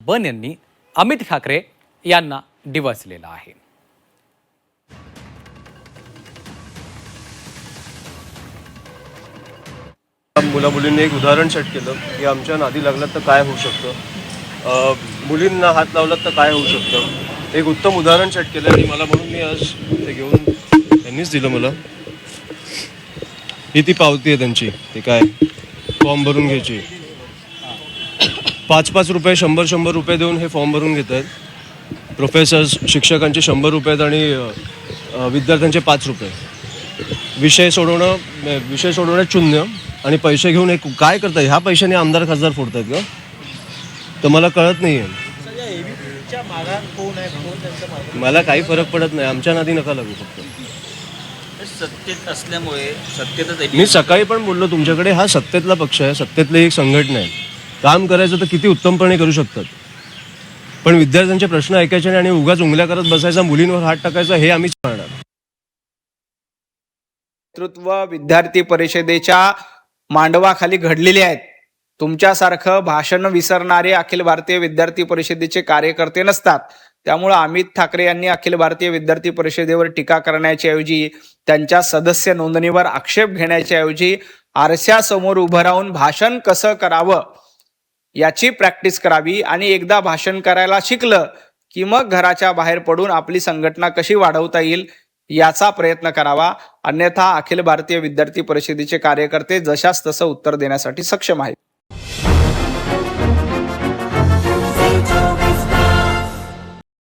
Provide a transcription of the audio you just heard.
बन यांनी अमित ठाकरे यांना डिवचलेला आहे। मुला मुलींनी एक उदाहरण सेट केलं की आमच्या नादी लागलात तर काय होऊ शकतं, मुलींना हात लावलात तर काय होऊ शकतं, एक उत्तम उदाहरण सेट केलं आणि मला म्हणून मी आज ते घेऊन त्यांनीच दिलं मला। ही ती पावती आहे त्यांची, ते काय फॉर्म भरून घ्यायची, 5-5 रुपये 100-100 रुपये देऊन हे फॉर्म भरून घेत आहेत। प्रोफेसर्स शिक्षकांचे 100 रुपये आहेत आणि विद्यार्थ्यांचे 5 रुपये। विषय सोडवण्यात शून्य आणि पैसे घेऊन एक काय करतात, ह्या पैशाने आमदार खासदार फोडतात का, तर मला कळत नाही आहे। मला काही फरक पडत नाही, आमच्या नादी नका लागू। फक्त सत्तेत असल्यामुळे सत्तेतच मी सकाळी पण बोललो तुमच्याकडे, हा सत्तेतला पक्ष आहे, सत्तेतली एक संघटना आहे, काम करायचं तर किती उत्तमपणे करू शकतात, पण विद्यार्थ्यांचे प्रश्न ऐकायचे नाही आणि उगाच उंगल्या करत बसायचा, मुलींवर हात टाकायचा, हे आम्हीच करणार। नेतृत्व विद्यार्थी परिषदेच्या मांडवाखाली घडलेले आहेत। तुमच्यासारखं भाषण विसरणारे अखिल भारतीय विद्यार्थी परिषदेचे कार्यकर्ते नसतात। त्यामुळे अमित ठाकरे यांनी अखिल भारतीय विद्यार्थी परिषदेवर टीका करण्याच्या ऐवजी, त्यांच्या सदस्य नोंदणीवर आक्षेप घेण्याच्या ऐवजी आरशासमोर उभं राहून भाषण कसं करावं याची प्रॅक्टिस करावी आणि एकदा भाषण करायला शिकलं की मग घराच्या बाहेर पडून आपली संघटना कशी वाढवता येईल याचा प्रयत्न करावा। अन्यथा अखिल भारतीय विद्यार्थी परिषदेचे कार्यकर्ते जशास तसं उत्तर देण्यासाठी सक्षम आहेत।